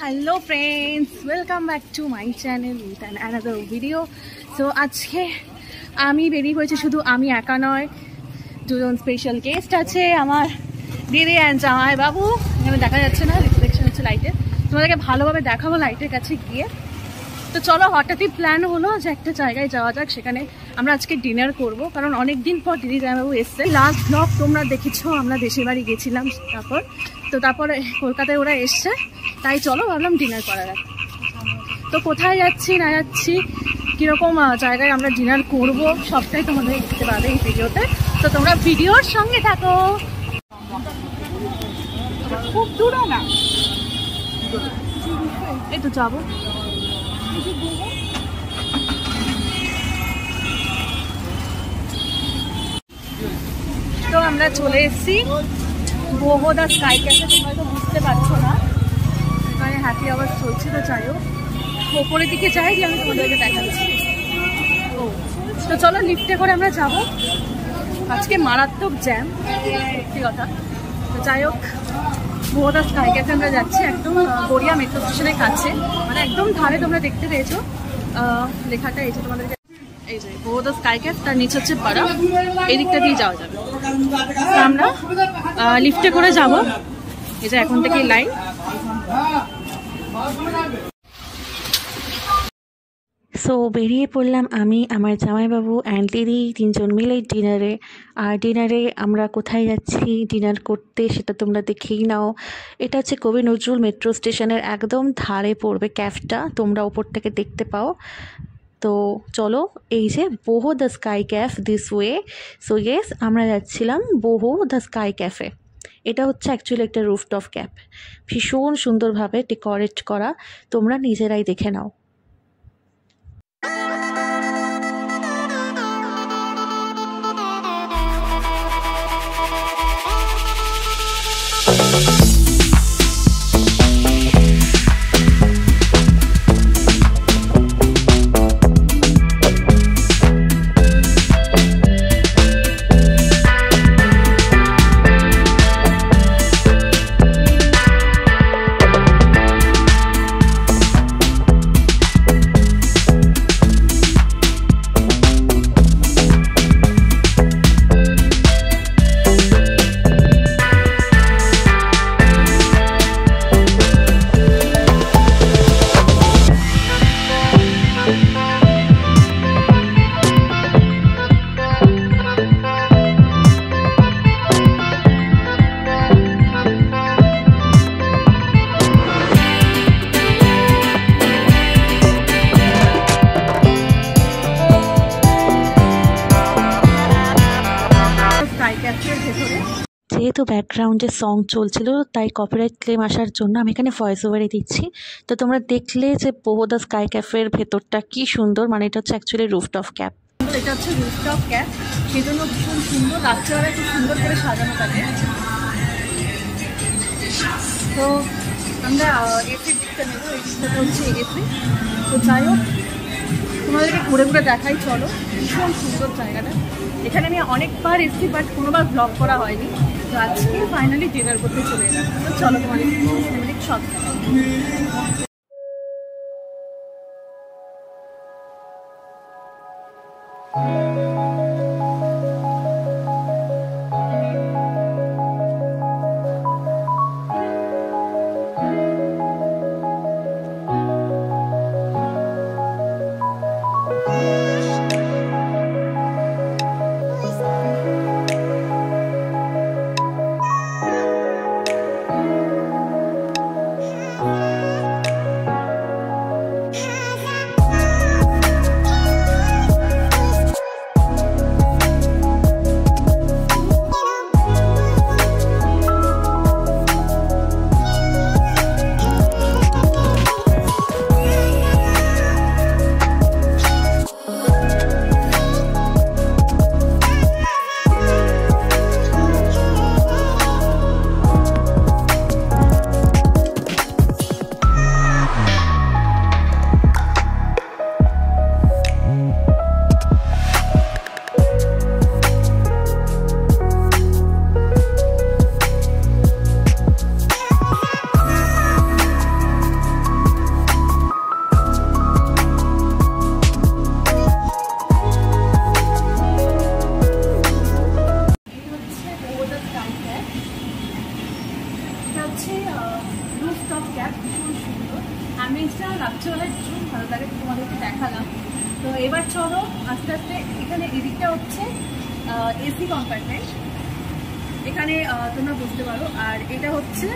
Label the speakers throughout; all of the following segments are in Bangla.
Speaker 1: Hello friends, welcome back to my channel with another video. So আজকে আমি বেরিয়ে পড়েছি, শুধু আমি একা নয়, দুজন স্পেশাল গেস্ট আছে, আমার দিদি অ্যান্ড জামাই বাবু। এখানে দেখা যাচ্ছে না, রিফ্লেকশন হচ্ছে লাইটের, তোমাদেরকে ভালোভাবে দেখাবো লাইটের কাছে গিয়ে। তো চলো, হঠাৎই প্ল্যান হলো যে একটা জায়গায় যাওয়া যাক, সেখানে আমরা আজকে ডিনার করব, কারণ অনেক দিন পর দিদি জামাইবাবু এসছে। লাস্ট ব্লগ তোমরা দেখেছো, আমরা দেশের বাড়ি গেছিলাম, তারপরে কলকাতায় ওরা এসছে, তাই চলো ভাবলাম ডিনার করা যাক। তো কোথায় যাচ্ছি না যাচ্ছি, কীরকম জায়গায় আমরা ডিনার করব, সবটাই তোমাদের দেখতে পাবে এই ভিডিওতে। তো তোমরা ভিডিওর সঙ্গে থাকো। খুব দূর না, এই তো যাবো। তো আমরা চলে এসেছি বোহদা স্কাই ক্যাফে। তোমরা তো বুঝতে পারছো না, এখানে হ্যাপি আওয়ার চলছে। তো যাই হোক, ওপরের দিকে যাই যে আমি তোমাদেরকে দেখাচ্ছি। তো চলো, লিফটে করে আমরা যাব। আজকে মারাত্মক জ্যাম, সত্যি কথা। তো যাই হোক, বোহদা স্কাই ক্যাফে আমরা যাচ্ছি, একদম গড়িয়া মেট্রো স্টেশনের কাছে, মানে একদম ধারে। তোমরা দেখতে পেয়েছো লেখাটা, এই যে তোমাদেরকে, এই যে বোহদা স্কাই ক্যাফে, তার নিচে হচ্ছে পাড়া, এই দিকটা দিয়ে যাওয়া যাবে। তো আমরা লিফটে করে যাব, এই যে এখন থেকে লাইন।
Speaker 2: সো বেরিয়ে পড়লাম আমি, আমার জামাইবাবু অ্যান্ড দিদি, তিনজন মিলে ডিনারে। আর ডিনারে আমরা কোথায় যাচ্ছি ডিনার করতে সেটা তোমরা দেখেই নাও। এটা হচ্ছে কবি নজরুল মেট্রো স্টেশনের একদম ধারে পড়বে ক্যাফটা, তোমরা ওপর থেকে দেখতে পাও। তো চলো, এই যে boho the sky cafe this way. So yes, আমরা যাচ্ছিলাম বোহো দ্য স্কাই ক্যাফে। এটা হচ্ছে অ্যাকচুয়ালি একটা রুফটপ ক্যাফ, ভীষণ সুন্দরভাবে ডেকোরেট করা, তোমরা নিজেরাই দেখে নাও। যেহেতু ব্যাকগ্রাউন্ডে সং চলছিল, তাই কপিরাইট ক্লেম আসার জন্য আমি এখানে ভয়েস ওভারে দিচ্ছি। তো তোমরা দেখলে যে বোহদা স্কাই ক্যাফের ভেতরটা কি সুন্দর, মানে এটা হচ্ছে অ্যাকচুয়ালি রুফটপ ক্যাফ।
Speaker 1: এটা হচ্ছে রুফটপ ক্যাফ, সেই জন্য ভীষণ সুন্দর, রাত্রেবেলা খুব সুন্দর করে সাজানো থাকে। তো আমরা এসির দিকটা নেবো, এই দিকটা হচ্ছে এসি। তো যাই হোক, তোমাদেরকে ঘুরে ঘুরে দেখাই, চলো। ভীষণ সুন্দর জায়গাটা, এখানে আমি অনেকবার এসেছি, বাট কোনোবার ব্লগ করা হয়নি। তো আজকে ফাইনালি ডিনার করতে চলে এলাম। তো চলো, তোমাদের সব অ্যাম্বিয়েন্সটা রাত্রেবেলায় ভীষণ ভালো লাগে, তোমাদেরকে দেখালাম। তো এবার চলো আস্তে আস্তে, এখানে এদিকটা হচ্ছে এসি কম্পার্টমেন্ট, এখানে তোমরা বুঝতে পারো। আর এটা হচ্ছে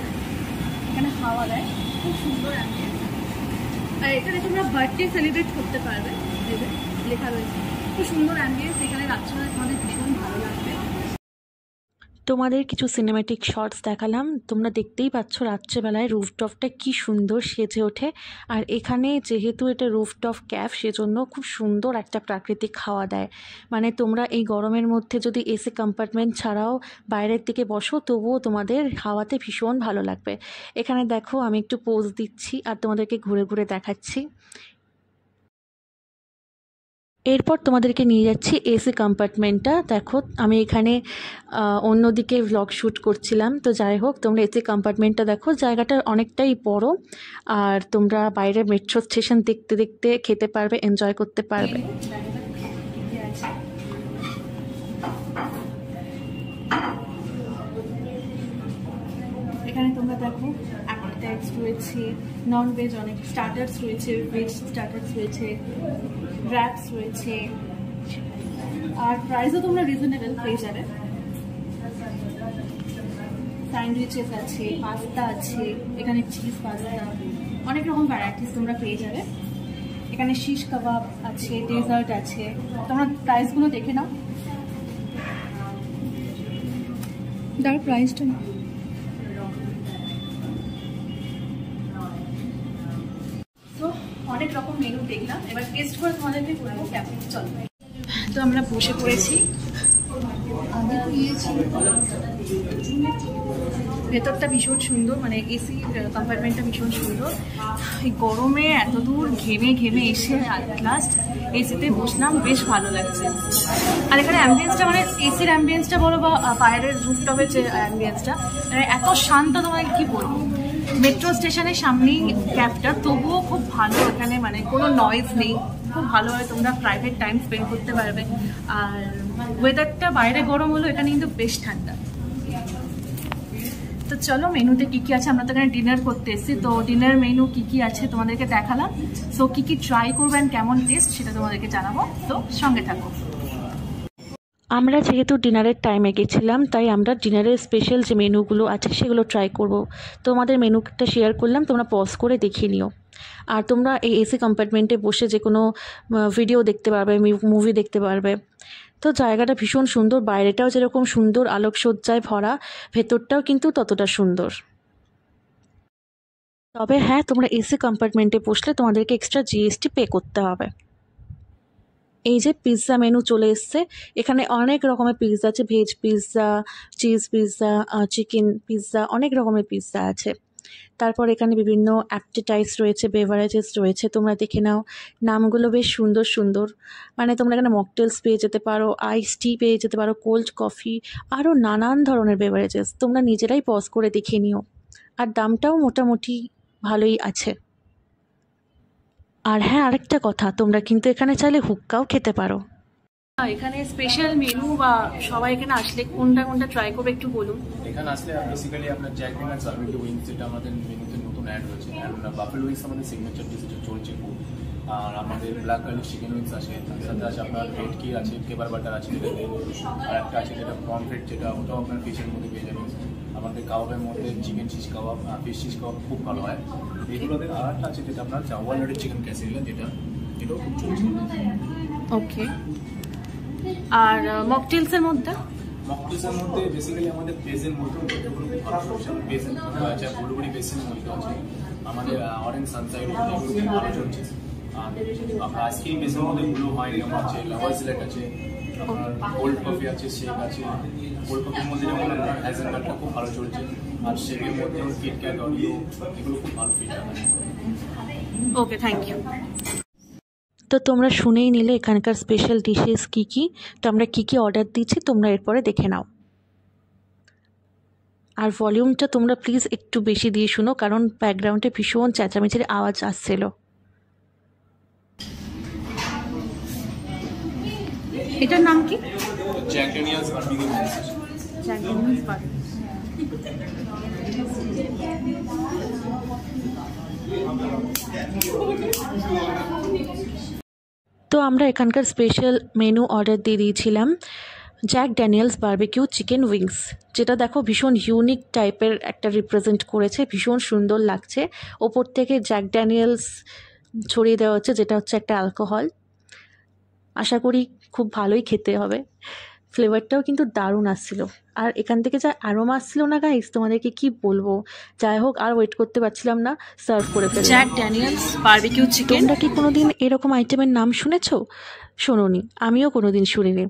Speaker 1: এখানে হাওয়া দেয়, খুব সুন্দর অ্যাম্বিয়েন্স। আর এখানে তোমরা বার্থডে সেলিব্রেট করতে পারবে, লেখা রয়েছে। খুব সুন্দর অ্যাম্বিয়েন্স, এখানে রাত্রেবেলা তোমাদের ভীষণ ভালো লাগবে।
Speaker 2: তোমাদের কিছু সিনেম্যাটিক শর্টস দেখালাম, তোমরা দেখতেই পাচ্ছ রাত্রেবেলায় রুফটপটা কি সুন্দর সেজে ওঠে। আর এখানে যেহেতু এটা রুফটপ ক্যাফ, সেজন্য খুব সুন্দর একটা প্রাকৃতিক হাওয়া দেয়। মানে তোমরা এই গরমের মধ্যে যদি এসি কম্পার্টমেন্ট ছাড়াও বাইরের দিকে বসো, তবুও তোমাদের হাওয়াতে ভীষণ ভালো লাগবে। এখানে দেখো আমি একটু পোজ দিচ্ছি আর তোমাদেরকে ঘুরে ঘুরে দেখাচ্ছি। এরপর তোমাদেরকে নিয়ে যাচ্ছি এসি কম্পার্টমেন্টটা। দেখো আমি এখানে অন্যদিকে ভ্লগ শ্যুট করছিলাম, তো যাই হোক তোমরা এসি কম্পার্টমেন্টটা দেখো, জায়গাটা অনেকটাই বড়। আর তোমরা বাইরে মেট্রো স্টেশন দেখতে দেখতে খেতে পারবে, এনজয় করতে পারবে।
Speaker 1: এখানে তোমরা দেখো অ্যাপেটাইটস রয়েছে, নন ভেজ অনেক স্টার্টার্স রয়েছে, ভেজ স্টার্টার্স রয়েছে, র্যাপস রয়েছে। আর প্রাইসও তোমরা রিজনেবল পেয়ে যাবে। স্যান্ডউইচেস আছে, পাস্তা আছে, এখানে চিজ পাস্তা, অনেক রকম ভ্যারাইটিস তোমরা পেয়ে যাবে। এখানে শিশ কাবাব আছে, ডেজার্ট আছে। তোমরা প্রাইসগুলো দেখে নাও। তার প্রাইসটা অনেক রকম মেনু দেখলাম, এবার টেস্ট করে তোমাদেরকে বলবো কেমন। চলো, তো আমরা বসে পড়েছি। ভেতরটা ভীষণ সুন্দর, মানে এসি কম্পার্টমেন্টটা ভীষণ সুন্দর। এই গরমে এত দূর ঘেমে ঘেমে এসে লাস্ট এসিতে বসলাম, বেশ ভালো লাগছে। আর এখানে অ্যাম্বিয়েন্সটা, মানে এসির অ্যাম্বিয়েন্সটা বলো বা বাইরের রুফটপের যে অ্যাম্বিয়েন্সটা, মানে এত শান্ত, তোমাকে কি বলবো। মেট্রো স্টেশনের সামনেই ক্যাবটা, তবুও খুব ভালো। এখানে মানে কোনো নয়েজ নেই, খুব ভালোভাবে তোমরা প্রাইভেট টাইম স্পেন্ড করতে পারবে। আর ওয়েদারটা বাইরে গরম হলো, এখানে কিন্তু বেশ ঠান্ডা। তো চলো মেনুতে কী কী আছে, আমরা তো এখানে ডিনার করতে এসেছি, তো ডিনার মেনু কী কী আছে তোমাদেরকে দেখালাম। সো কী কী ট্রাই করবেন, কেমন টেস্ট, সেটা তোমাদেরকে জানাবো, তো সঙ্গে থাকো।
Speaker 2: আমরা যেহেতু ডিনারের টাইমে গেছিলাম, তাই আমরা ডিনারের স্পেশাল যে মেনুগুলো আছে সেগুলো ট্রাই করব। তোমাদের মেনুটা শেয়ার করলাম, তোমরা পজ করে দেখিয়ে নিও। আর তোমরা এই এসি কম্পার্টমেন্টে বসে যে কোনো ভিডিও দেখতে পারবে, মুভি দেখতে পারবে। তো জায়গাটা ভীষণ সুন্দর, বাইরেটাও যেরকম সুন্দর আলোকসজ্জায় ভরা, ভেতরটাও কিন্তু ততটা সুন্দর। তবে হ্যাঁ, তোমরা এসি কম্পার্টমেন্টে বসলে তোমাদেরকে এক্সট্রা জিএসটি পে করতে হবে। এই যে পিৎজা মেনু চলে এসছে, এখানে অনেক রকমের পিৎজা আছে, veg pizza, cheese pizza, chicken pizza, অনেক রকমের পিৎজা আছে। তারপর এখানে বিভিন্ন অ্যাপেটাইজ রয়েছে, বেভারেজেস রয়েছে, তোমরা দেখে নাও। নামগুলো বেশ সুন্দর সুন্দর। মানে তোমরা এখানে মকটেলস পেয়ে যেতে পারো, আইস টি পেয়ে যেতে পারো, কোল্ড কফি, আরও নানান ধরনের বেভারেজেস। তোমরা নিজেরাই পজ করে দেখে নিও। আর দামটাও মোটামুটি ভালোই আছে। আর হ্যাঁ, আরেকটা কথা, তোমরা কিন্তু এখানে চাইলে হুক্কাও খেতে পারো।
Speaker 1: এখানে স্পেশাল মেনু বা সবাই এখানে আসলে কোনটা কোনটা ট্রাই করবে একটু বলুন।
Speaker 3: এখানে আসলে বেসিক্যালি আপনার জ্যাক ডিনার বারবিকিউ উইংস, যেটা আমাদের মেনুতে নতুন অ্যাড হয়েছে। অ্যান্ড বাফেলো উইংস আমাদের সিগনেচার ডিশ, যেটা চলছে খুব। আর আমাদের ব্ল্যাক গার্লিক চিকেন উইংস আছে, তার সাথে আছে আপনার রেড কি আছে, কেবার বাটার আছে যেটা, আর একটা আছে যেটা পমফ্রেট, যেটা ওটাও আপনার ফিশের মধ্যে পেয়ে যাবেন। আমাদের কাবাবের মধ্যে চিকেন শিশ কাবাব, ফিশ শিশ কাবাব খুব ভালো হয় এগুলোদের। আর একটা আছে যেটা আপনার ওয়ালনাটের চিকেন ক্যাসেরিয়া, এটাও খুব চলছে।
Speaker 1: ওকে। আর মকটেলসের মধ্যে
Speaker 3: বেসিক্যালি আমাদের বেসের মধ্যে বেসেন আছে, বুলুবুড়ি বেসেনের মধ্যে আছে আমাদের অরেঞ্জ সানসাইড, ভালো চলছে। আর আপনার আইসক্রিম বেসের মধ্যে ব্লু হাইনেম আছে, লাভার সিলেট আছে, আপনার কোল্ড কফি আছে, শেক আছে। কোল্ড কফির মধ্যে যেমন আপনার হ্যাজেলনাটটা খুব ভালো চলছে। আর শেকের মধ্যে যেমন কিটক্যাট, অরিও, এগুলো খুব ভালো ফিট আছে।
Speaker 1: ওকে, থ্যাংক ইউ।
Speaker 2: তো তোমরা শুনেই নিলে এখানকার স্পেশাল ডিশেস কী কী। তো আমরা কী কী অর্ডার দিচ্ছি তোমরা এরপরে দেখে নাও। আর ভলিউমটা তোমরা প্লিজ একটু বেশি দিয়ে শুনো, কারণ ব্যাকগ্রাউন্ডে ভীষণ চেঁচামেচির আওয়াজ আসছিল।
Speaker 1: এটার নাম কি?
Speaker 3: Jack Daniels barbecue wings.
Speaker 1: Jack Daniels barbecue.
Speaker 2: তো আমরা এখানকার স্পেশাল মেনু অর্ডার দিয়ে দিয়েছিলাম Jack Daniels barbecue chicken wings, যেটা দেখো ভীষণ ইউনিক টাইপের একটা রিপ্রেজেন্ট করেছে, ভীষণ সুন্দর লাগছে। ওপর থেকে জ্যাক ড্যানিয়েলস ছড়িয়ে দেওয়া হচ্ছে, যেটা হচ্ছে একটা অ্যালকোহল। আশা করি খুব ভালোই খেতে হবে। ফ্লেভারটাও কিন্তু দারুণ আসছিল, আর এখান থেকে যা অ্যারোমা আসছিল না গাইস, তোমাদেরকে কি বলবো। যাই হোক, আর ওয়েট করতে পারছিলাম না, সার্ভ করে ফেললাম।
Speaker 1: Jack Daniels barbecue chicken.
Speaker 2: তোমরা কি কোনোদিন এরকম আইটেমের নাম শুনেছো? শোনোনি, আমিও কোনোদিন শুনিনি।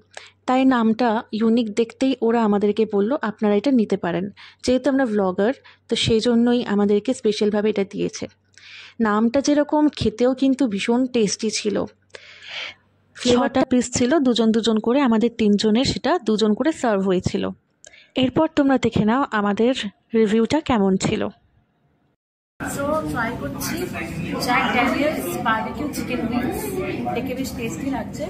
Speaker 2: তাই নামটা ইউনিক দেখতেই ওরা আমাদেরকে বললো আপনারা এটা নিতে পারেন। যেহেতু আমরা ব্লগার, তো সেই জন্যই আমাদেরকে স্পেশালভাবে এটা দিয়েছে। নামটা যেরকম, খেতেও কিন্তু ভীষণ টেস্টি ছিল। ফ্লেভারটা পিস ছিল, দুজন দুজন করে, আমাদের 3 জনের সেটা 2 জন করে সার্ভ হয়েছিল। এরপর তোমরা দেখে নাও আমাদের রিভিউটা কেমন ছিল।
Speaker 1: সো ট্রাই করছি Jack Daniels barbecue chicken wings, দেখে বেশ টেস্টি লাগছে।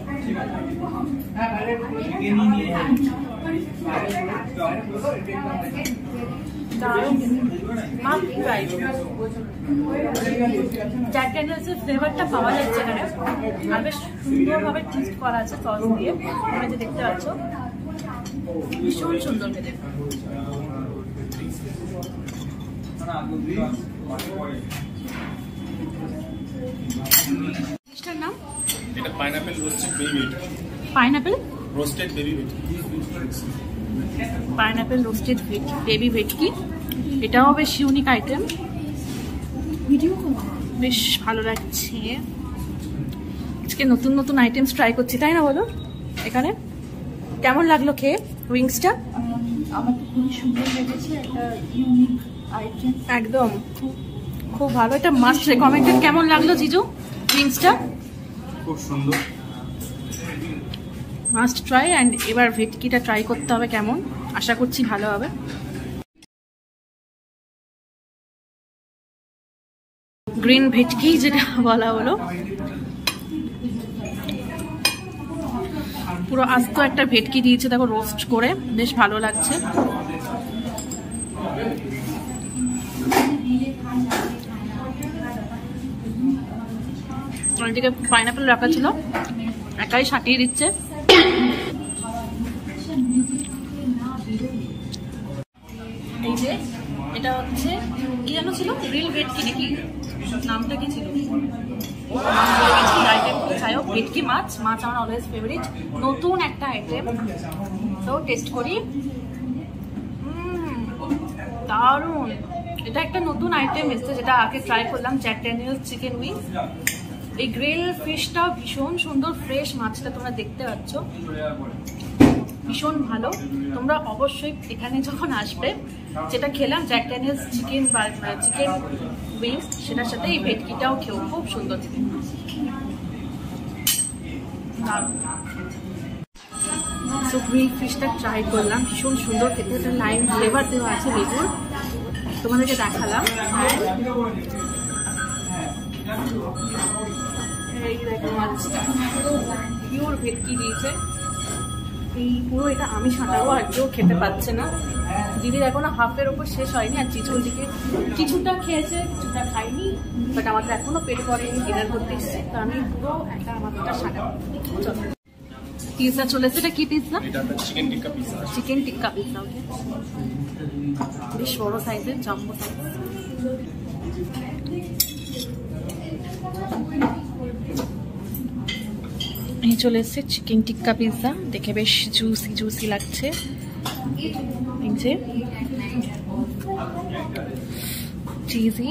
Speaker 1: জ্যাক ড্যানিয়েলসের ফ্লেভারটা পাওয়া যাচ্ছে এখানে, আর বেশ সুন্দরভাবে টুইস্ট করা আছে সস দিয়ে, তোমরা যে দেখতে পাচ্ছ ভীষণ সুন্দর খেতে। ডিশটার নাম
Speaker 3: এটা পাইনাপেল রোস্টেড বেবি ভেটকি।
Speaker 1: পাইনাপেল
Speaker 3: রোস্টেড বেবি ভেটকি।
Speaker 1: পাইনাপেল রোস্টেড বেবি ভেটকি, এটাও বেশ ইউনিক আইটেম, বেশ ভালো লাগছে। আজকে নতুন নতুন আইটেমস ট্রাই করছি, তাই না বলো? এখানে কেমন লাগলো খেয়ে উইংসটা?
Speaker 4: আমার তো খুবই সুন্দর লেগেছে, একটা ইউনিক আইটেম,
Speaker 1: একদম খুব ভালো, এটা মাস্ট রেকমেন্ডেড। কেমন লাগলো জিজু উইংসটা?
Speaker 3: খুব সুন্দর,
Speaker 1: মাস্ট ট্রাই। অ্যান্ড এবার ভেটকিটা ট্রাই করতে হবে কেমন, আশা করছি ভালো হবে। গ্রিন ভেটকি যেটা বলা হলো, পুরো আস্ত একটা ভেটকি দিয়েছে, দেখো রোস্ট করে, বেশ ভালো লাগছে। ওইদিকে পাইনাপেল রাখা ছিল, একাই সাটিয়ে দিচ্ছে। এই যে এটা হচ্ছে কি যেন ছিল, গ্রিল ভেটকি নাকি, নামটা কি ছিল আইটেম। যাই হোক, ভেটকি মাছ আমার অলওয়েজ ফেভারিট, নতুন একটা আইটেম, তো টেস্ট করি। দারুণ, এটা একটা নতুন আইটেম এসছে, যেটা আগে ট্রাই করলাম, জ্যাক ড্যানিয়েলস চিকেন উইংস। এই গ্রিল ফিশটাও ভীষণ সুন্দর, ফ্রেশ মাছটা তোমরা দেখতে পাচ্ছ, ভীষণ ভালো। তোমরা অবশ্যই এখানে যখন আসবে, যেটা খেলাম জ্যাক ড্যানিয়েলস চিকেন উইংস, সেটার সাথে এই ভেটকিটাও খেও, খুব সুন্দর। সো গ্রিল ফিশটা ট্রাই করলাম, ভীষণ সুন্দর খেতে, একটা লাইম ফ্লেভার দেওয়া আছে লেবুর, তোমাদেরকে দেখালাম। এই দেখো মাছটা পিওর ভেটকি দিয়েছে, এই পুরো এটা আমি সাঁতারও আর কেউ খেতে পাচ্ছে না। দিদির এখনো হাফের ওপর শেষ হয়নি, আর চিচুর দিকে কিছুটা খেয়েছে, কিছুটা খাইনি, বাট আমাদের এখনো পেট ভরেনি, ডিনার করতে এসছে, তো আমি পুরো একটা মাথাটা সাঁটাবো। চলো, পিৎজা চলে এসছে। এটা কি পিৎজা?
Speaker 3: চিকেন টিক্কা পিৎজা।
Speaker 1: চিকেন টিক্কা পিৎজা, ওকে, বেশ বড় সাইজের, জাম্বো সাইজ। এই চলে এসছে চিকেন টিক্কা পিৎজা, দেখে বেশ জুসি লাগছে। এই যে চিজি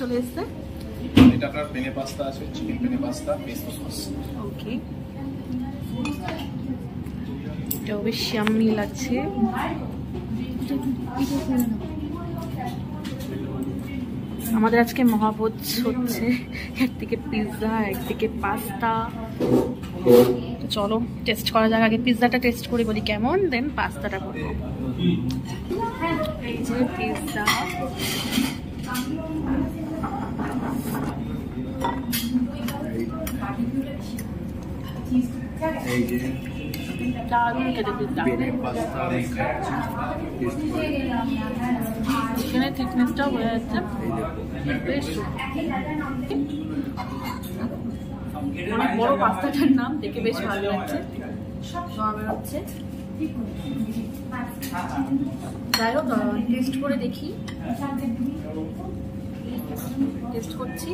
Speaker 1: চলে এসছে।
Speaker 3: এটা আপনার পেনে পাস্তা আছে, চিকেন পেনে পাস্তা, পেস্তো সস।
Speaker 1: ওকে, এটাও বেশ ইয়াম্মি লাগছে। আমাদের আজকে মহাভোজ হচ্ছে, একদিকে পিৎজা, একদিকে পাস্তা। চলো টেস্ট করা যাক, আগে পিৎজাটা টেস্ট করি, বলি কেমন, দেন পাস্তাটা করবো। এই যে পিৎজা, দারুণ খেতে,
Speaker 3: পেনের পাস্তা আমি খাচ্ছি, টেস্ট করে
Speaker 1: চিকেনের থিকনেসটাও বোঝা যাচ্ছে, বেশ অনেক বড় পাস্তাটার নাম, দেখে বেশ ভালো লাগছে। হচ্ছে যাই হোক, টেস্ট করে দেখি, টেস্ট করছি।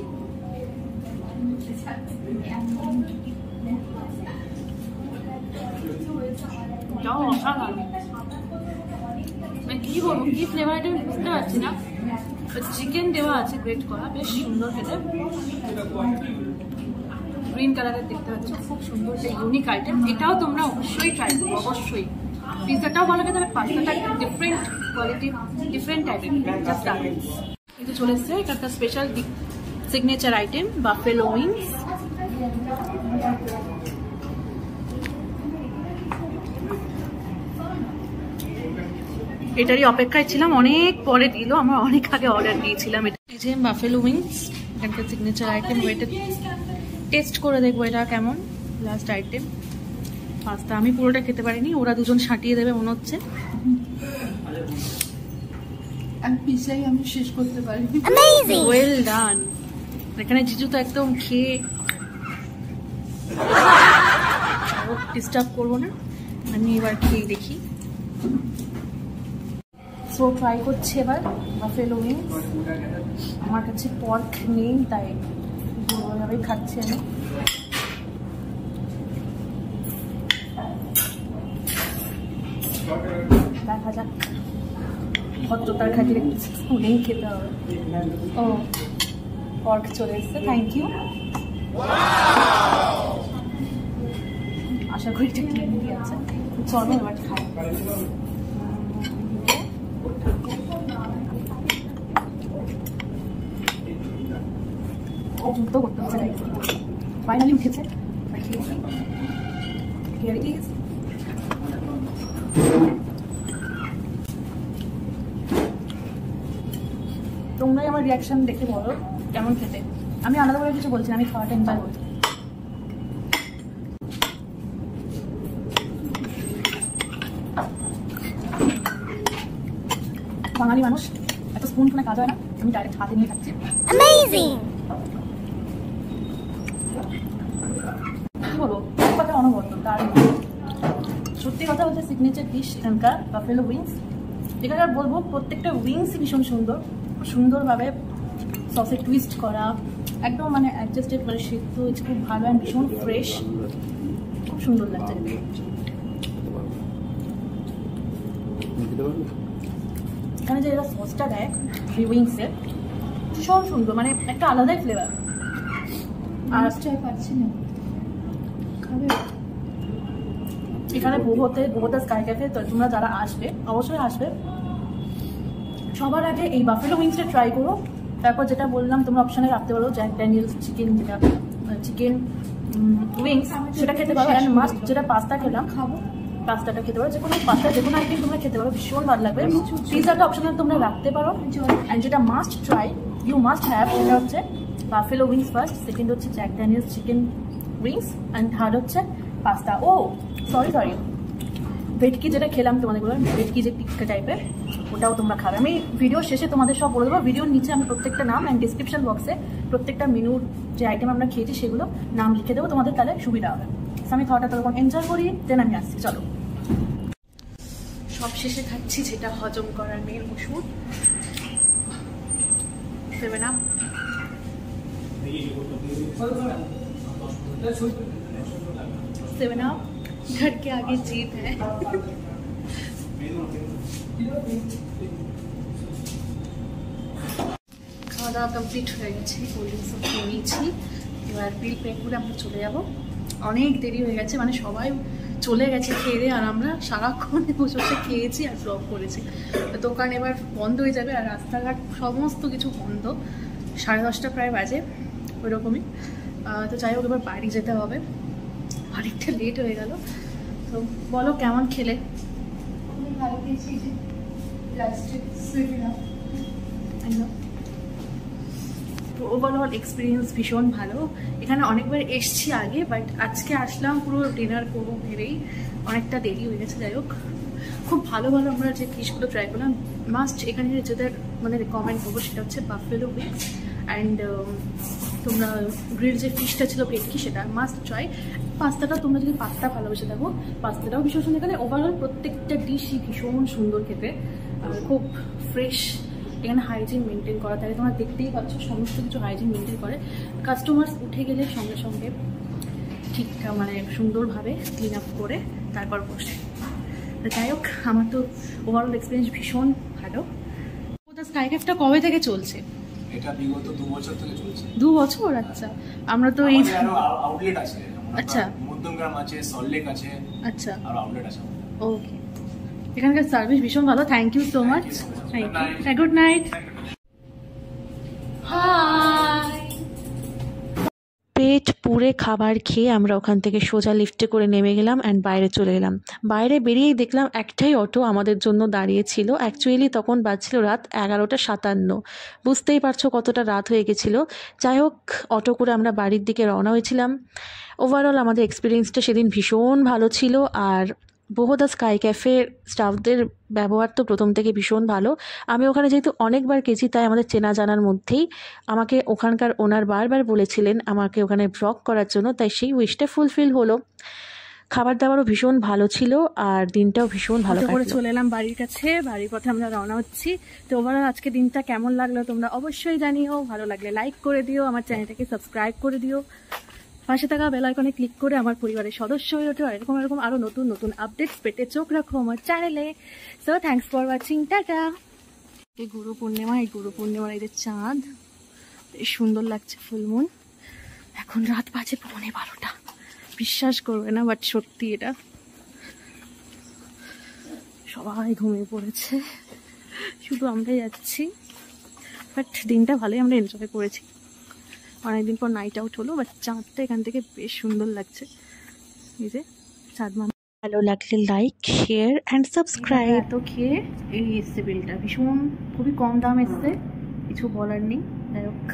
Speaker 1: কি বলবো, কি ফ্লেভার এটা বুঝতে পারছি না। চিকেন দেওয়া আছে গ্রেট করা, বেশ সুন্দর খেতে, গ্রিন কালারের দেখতে পাচ্ছ, খুব সুন্দর, একটা ইউনিক আইটেম। এটাও তোমরা অবশ্যই ট্রাই করো, অবশ্যই। পিৎজাটাও ভালো খেতে হবে, পাস্তাটা একটা ডিফারেন্ট কোয়ালিটি, ডিফারেন্ট টাইপের, জাস্ট দারুণ। কিন্তু চলে এসছে এটা একটা special signature item, buffalo wings. এটারই অপেক্ষায় ছিলাম, অনেক পরে দিল, আমরা অনেক আগে অর্ডার দিয়েছিলাম। এই যে বাফেলো উইংস, এখানকার সিগনেচার আইটেম, এটা টেস্ট করে দেখবো এটা কেমন। লাস্ট আইটেম পাস্তা, আমি পুরোটা খেতে পারিনি, ওরা দুজন সাঁটিয়ে দেবে মনে হচ্ছে।
Speaker 4: পিছাই আমি শেষ করতে পারি।
Speaker 1: Well done. এখানে জিজু তো একদম খেয়ে ডিস্টার্ব করবো না, আমি এবার খেয়ে দেখি। সো ট্রাই করছি এবার বাফেলো উইংস। আমার কাছে পর্ক নেই, তাই ভাবেই খাচ্ছি আমি। দেখা যাক, ভদ্রতার খাতিরে একটু স্পুনেই খেতে হবে। ও পর্ক চলে এসছে, থ্যাংক ইউ। আশা করি এটা ক্লিনলি আছে। চলো এবার খাই। যুদ্ধ করতে হচ্ছে, ফাইনালি উঠেছে। তোমরাই আমার রিয়াকশন দেখে বলো কেমন খেতে। আমি আলাদা করে কিছু বলছি, আমি খাওয়াটা এনজয় করছি। বাঙালি মানুষ এত স্পুন ফোনে কাজ হয় না, আমি ডাইরেক্ট হাতে নিয়ে খাচ্ছি। কি বলবো, কথা অনবদ্য। তার সত্যি কথা হচ্ছে সিগনেচার ডিশ এখানকার বাফেলো উইংস। এখানে আর বলবো, প্রত্যেকটা উইংসই ভীষণ সুন্দর, খুব সুন্দরভাবে সসে টুইস্ট করা, একদম মানে অ্যাডজাস্টেড করে সিদ্ধ, খুব ভালো, অ্যান্ড ভীষণ ফ্রেশ, খুব সুন্দর লাগছে। এখানে যে এরা সসটা দেয় এই উইংসের, ভীষণ সুন্দর, মানে একটা আলাদাই ফ্লেভার। আর
Speaker 4: পাচ্ছি না,
Speaker 1: এখানে বহুতে স্কাই ক্যাফে, তো তোমরা যারা আসবে অবশ্যই আসবে। সবার আগে এই বাফেলো উইংসটা ট্রাই করো, তারপর যেটা বললাম তোমরা অপশানে রাখতে পারো জ্যাক ড্যানিয়েলস চিকেন, যেটা চিকেন উইংস, সেটা খেতে পারো। অ্যান্ড মাস্ট যেটা পাস্তা খেলাম, খাবো পাস্তাটা খেতে পারো, যে কোনো পাস্তা যে কোনো আইটেম তোমরা খেতে পারো, ভীষণ ভালো লাগবে। পিৎজাটা অপশনাল তোমরা রাখতে পারো। অ্যান্ড যেটা must try, you must have, সেটা হচ্ছে বাফেলো উইংস ফার্স্ট, সেকেন্ড হচ্ছে Jack Daniels chicken wings, and third হচ্ছে পাস্তা। ও সরি ভেটকি যেটা খেলাম তোমাদের বললাম, ভেটকি যে টিক্কা টাইপের, ওটাও তোমরা খাবে। আমি ভিডিও শেষে তোমাদের সব বলে দেবো, ভিডিওর নিচে আমি প্রত্যেকটা নাম অ্যান্ড ডিসক্রিপশন বক্সে প্রত্যেকটা মেনুর যে আইটেম আমরা খেয়েছি সেগুলো নাম লিখে দেবো, তোমাদের তাহলে সুবিধা হবে। আমি খাওয়াটা তখন এনজয় করি, দেন আমি আসছি। চলো, সব শেষে খাচ্ছি যেটা হজম করার মেন ওষুধ, 7 আপ। घर के आगे जीत है। খাওয়া দাওয়া কমপ্লিট হয়ে গেছে, কোল্ড ড্রিঙ্কসও খেয়ে নিয়েছি, এবার বিল পে করে আমরা চলে যাব। অনেক দেরি হয়ে গেছে, মানে সবাই চলে গেছে খেয়ে দিয়ে, আর আমরা সারাক্ষণ বসে বসে খেয়েছি আর ব্লগ করেছি। দোকান এবার বন্ধ হয়ে যাবে, আর রাস্তাঘাট সমস্ত কিছু বন্ধ, 10:30 প্রায় বাজে ওইরকমই। তো যাই হোক, এবার বাড়ি যেতে হবে, অনেকটা লেট হয়ে গেল। তো বলো কেমন খেলে?
Speaker 4: খুবই ভালো খেয়েছি, লাস্টে সুইট না।
Speaker 1: তো ওভারঅল এক্সপিরিয়েন্স ভীষণ ভালো। এখানে অনেকবার এসছি আগে, বাট আজকে আসলাম পুরো ডিনার করবো ভেবেই, অনেকটা দেরি হয়ে গেছে। যাই হোক, খুব ভালো ভালো আমরা যে ফিশগুলো ট্রাই করলাম। মাস্ট এখানে যেটার মানে রেকমেন্ড করবো সেটা হচ্ছে বাফেলো উইংস অ্যান্ড তোমরা গ্রিল যে ফিশটা ছিল ভেটকি, সেটা মাস্ট ট্রাই। পাস্তাটা তোমরা যদি পাস্তা ভালোবেসে থাকো, পাস্তাটাও ভীষণ সুন্দর। এখানে ওভারঅল প্রত্যেকটা ডিশই ভীষণ সুন্দর খেতে, খুব ফ্রেশ। এখানে হাইজিন মেনটেন করা থাকে, তোমরা দেখতেই পাচ্ছ সমস্ত কিছু হাইজিন মেনটেন করে। কাস্টমার্স উঠে গেলে সঙ্গে সঙ্গে ঠিক মানে সুন্দরভাবে ক্লিন আপ করে তারপর বসে। যাই হোক, আমার তো ওভারঅল এক্সপিরিয়েন্স ভীষণ ভালো। স্কাই ক্যাফটা কবে থেকে চলছে?
Speaker 3: এটা বিগত 2 বছর থেকে চলছে।
Speaker 1: 2 বছর? আচ্ছা, আমরা তো এই
Speaker 3: আউটলেট আছে।
Speaker 1: আচ্ছা,
Speaker 3: মধ্যমগ্রাম আছে, সল্টলেক আছে, আচ্ছা, আর আউটলেট আছে।
Speaker 1: ওকে, এখানকার সার্ভিস ভীষণ ভালো। Thank you so much. Thank you, good night. Hi.
Speaker 2: পেট পুরে খাবার খেয়ে আমরা ওখান থেকে সোজা লিফটে করে নেমে গেলাম অ্যান্ড বাইরে চলে এলাম। বাইরে বেরিয়েই দেখলাম একটাই অটো আমাদের জন্য দাঁড়িয়েছিল। অ্যাকচুয়ালি তখন বাজছিল রাত 11:57। বুঝতেই পারছো কতটা রাত হয়ে গেছিলো। যাই হোক, অটো করে আমরা বাড়ির দিকে রওনা হয়েছিলাম। ওভারঅল আমাদের এক্সপিরিয়েন্সটা সেদিন ভীষণ ভালো ছিল। আর বহুদা স্কাই ক্যাফের স্টাফদের ব্যবহার তো প্রথম থেকে ভীষণ ভালো। আমি ওখানে যেহেতু অনেকবার গেছি, তাই আমাদের চেনা জানার মধ্যেই আমাকে ওখানকার ওনার বারবার বলেছিলেন আমাকে ওখানে ব্লগ করার জন্য, তাই সেই উইশটা ফুলফিল হলো। খাবার দাবারও ভীষণ ভালো ছিল আর দিনটাও ভীষণ ভালো
Speaker 1: করে
Speaker 2: কাটলো।
Speaker 1: চলে এলাম বাড়ির কাছে। বাড়ির পথে আমরা রওনা হচ্ছি। তো ওভারঅল আজকে দিনটা কেমন লাগলো তোমরা অবশ্যই জানিও। ভালো লাগলে লাইক করে দিও, আমার চ্যানেলটাকে সাবস্ক্রাইব করে দিও, পাশে থাকা বেল আইকনে ক্লিক করে আমার পরিবারের সদস্য হয়ে ওঠো। এরকম আরো নতুন নতুন আপডেটস পেতে চোখ রাখো আমার চ্যানেলে। So thanks for watching, tata. এই গুরু পূর্ণিমার এই যে চাঁদ, বেশ সুন্দর লাগছে, ফুলমুন। এখন রাত বাজে 11:15। বিশ্বাস করবে না, বাট সত্যি এটা। সবাই ঘুমিয়ে পড়েছে, শুধু আমরাই যাচ্ছি। বাট দিনটা ভালোই আমরা এনজয় করেছি। অনেকদিন পর নাইট আউট হলো, বাট চাঁদটা এখান থেকে বেশ সুন্দর লাগছে। এই যে চাঁদ মামা।
Speaker 2: ভালো লাগলে লাইক, শেয়ার অ্যান্ড সাবস্ক্রাইব।
Speaker 1: এত খেয়ে এই এসছে বিলটা, ভীষণ খুবই কম দাম এসছে, কিছু বলার নেই। যাই হোক।